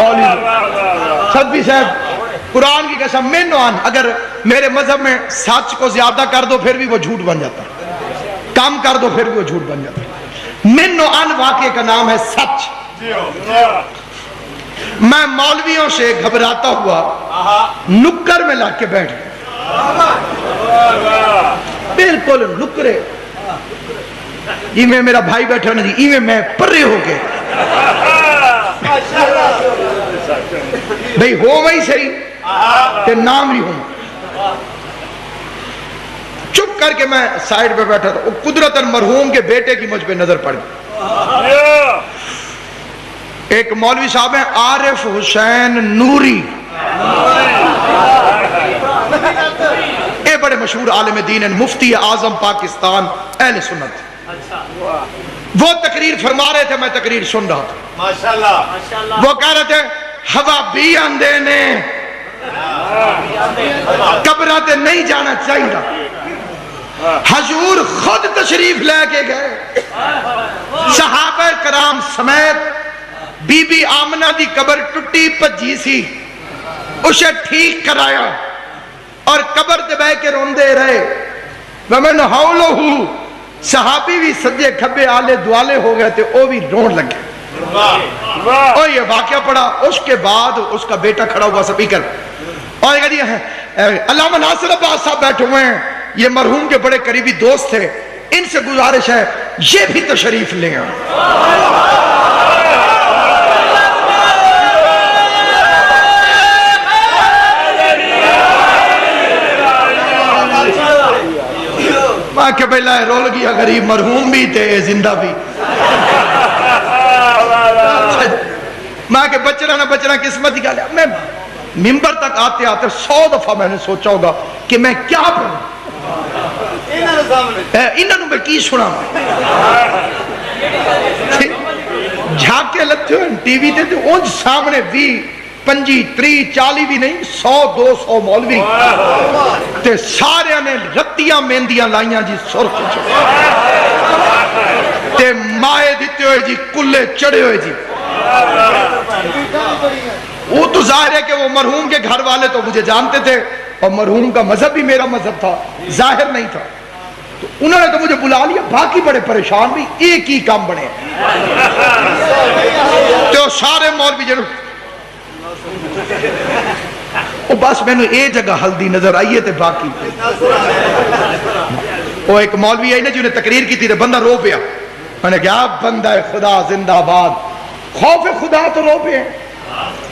مولوی صدفی صاحب قرآن کی قسم میں نوان اگر میرے مذہب میں سچ کو زیادہ کر دو پھر بھی وہ جھوٹ بن جاتا ہے، کم کر دو پھر بھی وہ جھوٹ بن جاتا ہے۔ من نوان واقعے کا نام ہے سچ۔ میں مولویوں سے گھبراتا ہوا نکر میں لگ کے بیٹھ گیا، بالکل نکرے جی میں میرا بھائی بیٹھا نا جی ایویں میں پرے ہو کے بھئی ہو وہی صحیح تے نام بھی ہوں، چپ کر کے میں سائیڈ پہ بیٹھا تھا، قدرتاً مرحوم کے بیٹے کی مجھ پہ نظر پڑ گئی۔ ایک مولوی صاحب ہیں عارف حسین نوری، اے بڑے مشہور عالم دین ہیں، مفتی اعظم پاکستان اہل سنت۔ وہ تقریر فرما رہے تھے، میں تقریر سن رہا تھا، ماشاءاللہ وہ کہہ رہے تھے ہوا بھی آندے نے قبرہ تے نہیں جانا چاہیے، حضور خود تشریف لے کے گئے، صحابہ کرام سمیت، بی بی آمنہ دی قبر ٹٹی پجی سی، اسے ٹھیک کرایا اور قبر تے بہ کے روندے رہے، وَمَنْ حَوْلُهُ صحابی بھی سجے کھبے آلے دوالے ہو گئے تھے، وہ بھی رون لگے۔ اور یہ واقعہ پڑا، اس کے بعد اس کا بیٹا کھڑا ہوا سپیکر اور یہ کہا ہے علامہ ناصر عباس صاحب بیٹھے ہوئے ہیں، یہ مرحوم کے بڑے قریبی دوست تھے، ان سے گزارش ہے یہ بھی تشریف لیں۔ ماں کے بھائی رول گیا غریب، مرحوم بھی تھے زندہ بھی، ماں کے بچنا نہ بچنا قسمت ہی گیا۔ میں ممبر تک آتے آتے 100 دفعہ میں نے سوچا ہوگا کہ میں کیا پڑھوں، انہوں میں کی سنا، جھاکے لتے ہوئے ٹی وی تے ان سامنے بھی 25 30 40 بھی نہیں 100 200 مولوی تے سارے نے رتیاں مہندیاں لائیاں جی سرخ تے مائے دیتے ہوئے جی کلے چڑھے ہوئے جی۔ وہ تو ظاہر ہے کہ وہ مرحوم کے گھر والے تو مجھے جانتے تھے اور مرحوم کا مذہب بھی میرا مذہب تھا، ظاہر نہیں تھا، تو انہوں نے تو مجھے بلا لیا، باقی بڑے پریشان بھی، ایک ہی کام بنے تو سارے مولوی جنہوں وہ بس میں نے ایک جگہ ہلدی نظر آئیے تھے، باقی وہ ایک مولوی آئی نا جنہیں تقریر کی تھی، بندہ رو پیا، میں نے کہا بندہ خدا زندہ باد، خوف خدا تو رو پیا،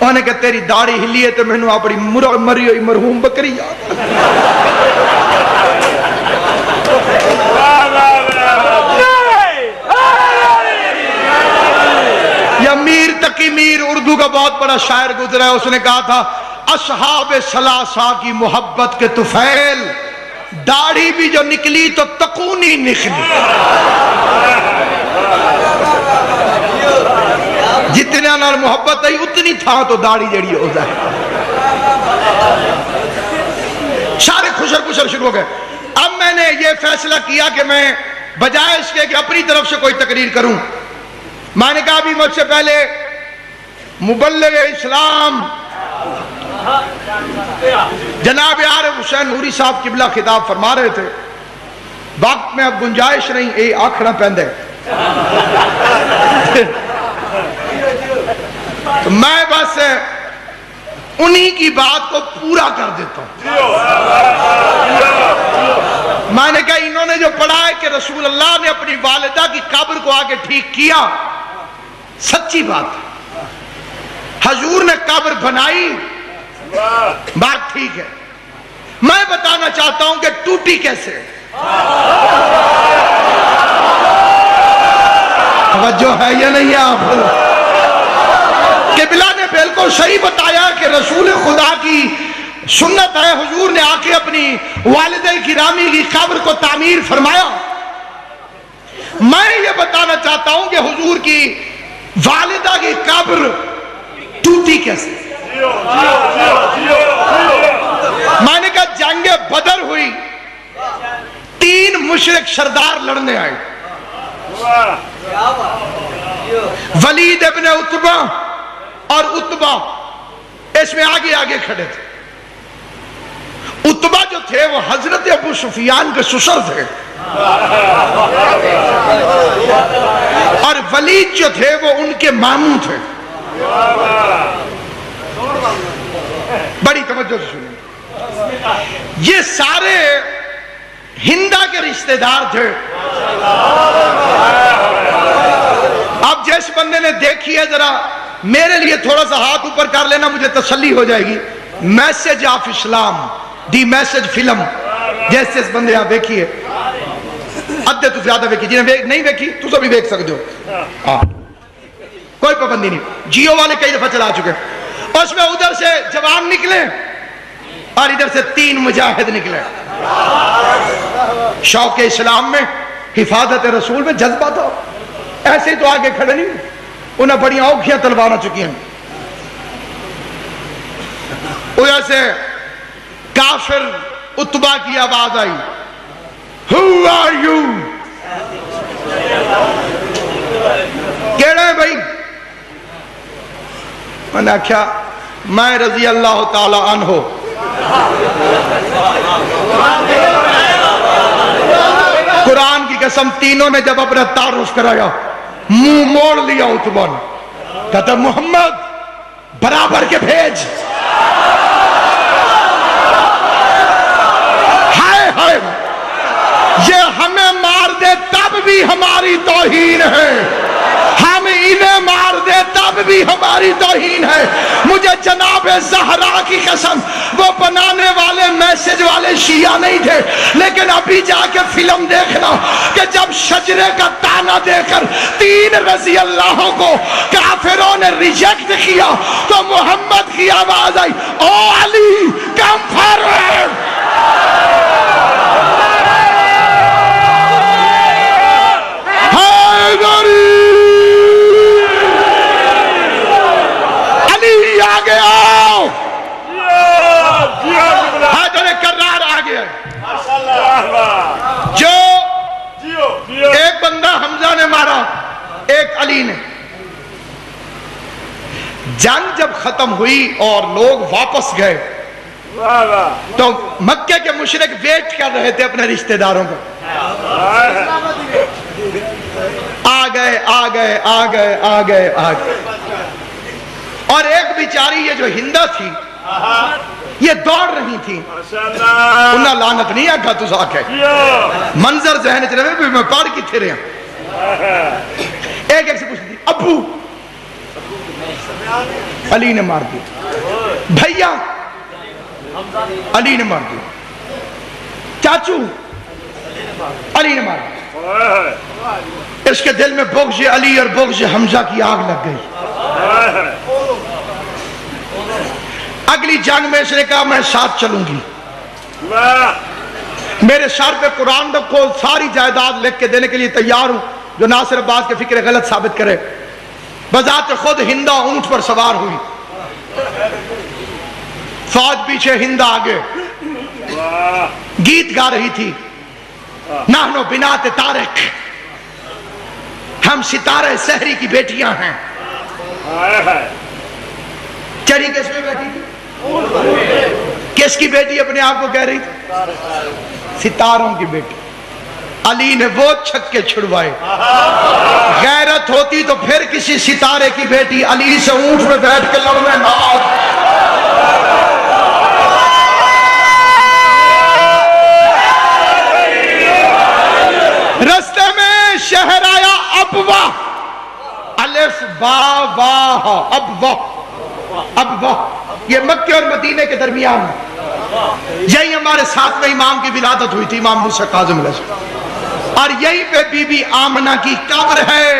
انہوں نے کہا تیری داڑھی ہلی ہے تو میں نے اپنی مری ہوئی مرحوم بکری یاد یا میر تقی میر اردو کا بہت بڑا شاعر گزرا ہے، اس نے کہا تھا اصحاب ثلاثہ کی محبت کے طفیل، داڑھی بھی جو نکلی تو تقونی نکلی، جتنے نال محبت ہے اتنی تھا تو داڑھی جڑی ہو جائے۔ سارے خوشر خوشر شروع ہو گئے۔ اب میں نے یہ فیصلہ کیا کہ میں بجائے اس کے کہ اپنی طرف سے کوئی تقریر کروں، میں نے کہا ابھی مجھ سے پہلے مبلغ اسلام جناب عارف حسین نوری صاحب قبلہ خطاب فرما رہے تھے، وقت میں اب گنجائش نہیں، اے آکھنا پہندے تو میں بس انہی کی بات کو پورا کر دیتا ہوں۔ میں نے کہا انہوں نے جو پڑھا ہے کہ رسول اللہ نے اپنی والدہ کی قبر کو آگے ٹھیک کیا، سچی بات ہے، حضور نے قبر بنائی، بات ٹھیک ہے، میں بتانا چاہتا ہوں کہ ٹوٹی کیسے۔ توجہ ہے یا نہیں آپ؟ قبلہ نے بالکل صحیح بتایا کہ رسول خدا کی سنت ہے، حضور نے آ کے اپنی والدہ گرامی کی قبر کو تعمیر فرمایا۔ میں یہ بتانا چاہتا ہوں کہ حضور کی والدہ کی قبر ٹوٹی کیسے۔ میں نے کہا جنگ بدر ہوئی، 3 مشرک سردار لڑنے آئے، ولید ابن عتبہ، اور عتبہ اس میں آگے آگے کھڑے تھے. عتبہ جو تھے وہ حضرت ابو سفیان کے سسر تھے, اور ولید جو تھے وہ ان کے ماموں تھے. بڑی توجہ سے سنیں, یہ سارے ہندا کے رشتہ دار تھے. اب جس بندے نے دیکھی ہے ذرا میرے لیے تھوڑا سا ہاتھ اوپر کر لینا, مجھے تسلی ہو جائے گی. Message of Islam, the message film, جیسے اس بندے آپ دیکھیے ادھے تو زیادہ دیکھی, جنہیں نہیں دیکھی تو سبھی دیکھ سکتے ہو, کوئی پابندی نہیں. جیو والے کئی دفعہ چلا چکے. اس میں ادھر سے جوان نکلے اور ادھر سے 3 مجاہد نکلے. شوق اسلام میں, حفاظت رسول میں جذبہ تھا. ایسے ہی تو آگے کھڑے نہیں, انہیں بڑی اوکھیاں تلواریں چکی ہیں. ادھر سے کافر عتبہ کی آواز آئی, Who are you? کیڑا ہے بھائی؟ میں نے کہا میں رضی اللہ تعالی عنہ. قرآن کی قسم تینوں نے جب اپنا تعارف کرایا منہ موڑ لیا عتبہ نے, کہتا محمد برابر کے بھیج. ہائے ہائے, یہ ہمیں مار دے تب بھی ہماری توہین ہے, ہم انہیں مار دے تب بھی ہماری توہین ہے. مجھے جناب زہرا کی قسم, وہ بنانے والے میسج والے شیعہ نہیں تھے, لیکن ابھی جا کے فلم دیکھنا کہ جب شجرے کا تانا دے کر 3 رضی اللہ کو کافروں نے ریجیکٹ کیا تو محمد کی آواز آئی, او علی کم فارورڈ. علی آگے آؤ, حیدر کرار آگے آئے. جو ایک بندہ حمزہ نے مارا, ایک علی نے. جنگ جب ختم ہوئی اور لوگ واپس گئے تو مکے کے مشرک ویٹ کر رہے تھے اپنے رشتہ داروں کو. آ گئے آ گئے آ گئے آ گئے آ گئے, اور ایک بیچاری یہ جو ہندا تھی یہ دوڑ رہی تھی. انہاں لعنت نہیں آگا تو ساکھ ہے, منظر ذہن چلے بھی میں پاڑ کی تھے رہے ہیں. ایک ایک سے پوچھتی تھی ابو, علی نے مار دیا. بھیا, علی نے مار دیا. چاچو, علی نے مار دیا. اس کے دل میں بغض علی اور بغض حمزہ کی آگ لگ گئی. اگلی جنگ میں اس نے کہا میں ساتھ چلوں گی, میرے سر پہ قرآن رکھو, ساری جائیداد لکھ کے دینے کے لیے تیار ہوں جو ناصر عباس کے فکر غلط ثابت کرے. بذات خود ہندا اونٹ پر سوار ہوئی, فوج پیچھے ہندا آگے, گیت گا رہی تھی, نحنو بنات طارق, ہم ستارہ سحری کی بیٹیاں ہیں. چڑی کس میں بیٹھی تھی؟ کس کی بیٹی اپنے آپ کو کہہ رہی تھی؟ ستاروں کی بیٹی. علی نے وہ چھکے چھڑوائے. غیرت ہوتی تو پھر کسی ستارے کی بیٹی علی سے اونٹ میں بیٹھ کے لڑنے نہ آتی. رستے میں شہر آیا ابوا, الف با واہ, ابوا ابوا, یہ مکے اور مدینے کے درمیان ہے. یہی ہمارے 7ویں امام کی ولادت ہوئی تھی, امام موسیٰ کاظم علیہ السلام, اور یہی پہ بی بی آمنہ کی قبر ہے.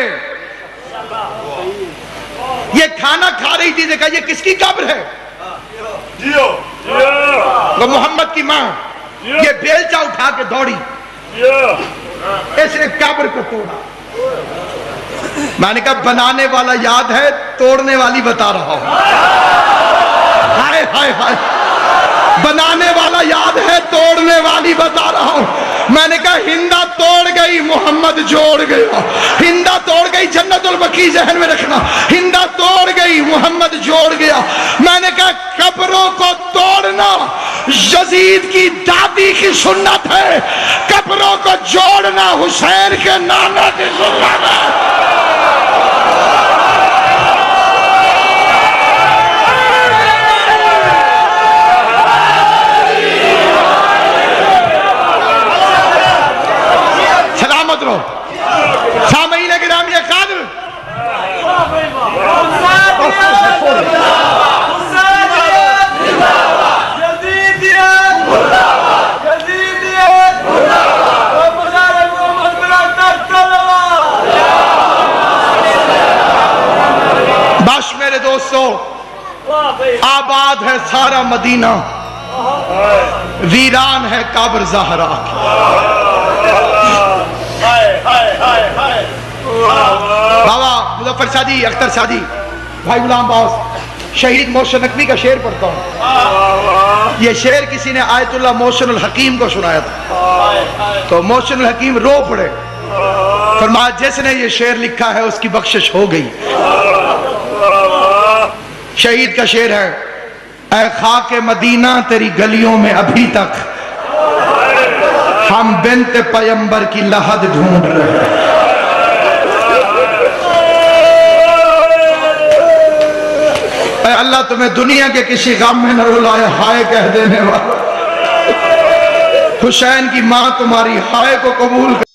یہ کھانا کھا رہی تھی, دیکھا یہ کس کی قبر ہے؟ وہ محمد کی ماں. یہ بیلچہ اٹھا کے دوڑی, اس نے قبر کو توڑا. میں نے کہا بنانے والا یاد ہے, توڑنے والی بتا رہا ہوں. ہائے ہائے ہائے, بنانے والا یاد ہے، توڑنے والی بتا رہا ہوں۔ میں نے کہا ہندا توڑ گئی، محمد جوڑ گیا۔ ہندا توڑ گئی، جنت البقیع ذہن میں رکھنا، ہندا توڑ گئی، محمد جوڑ گیا۔ میں نے کہا قبروں کو توڑنا یزید کی دادی کی سنت ہے، قبروں کو جوڑنا حسین کے نانا کی سنت ہے۔ سلامت رہو سامعین گرامی قادر، بس میرے دوستو، آباد ہے سارا مدینہ، ویران ہے قبر زہرا کی۔ بابا مظفر سعدی، اختر سعدی، بھائی غلام باز، شہید محسن نقوی کا شعر پڑھتا ہوں۔ یہ شعر کسی نے آیت اللہ محسن الحکیم کو سنایا تھا، تو محسن الحکیم رو پڑے، فرمایا جس نے یہ شعر لکھا ہے اس کی بخشش ہو گئی۔ شہید کا شعر ہے، اے خاک مدینہ تیری گلیوں میں ابھی تک ہم بنت پیمبر کی لحد ڈھونڈ رہے ہیں۔ اے اللہ تمہیں دنیا کے کسی غم میں نہ رلائے، ہائے کہہ دینے والا، حسین کی ماں تمہاری ہائے کو قبول کر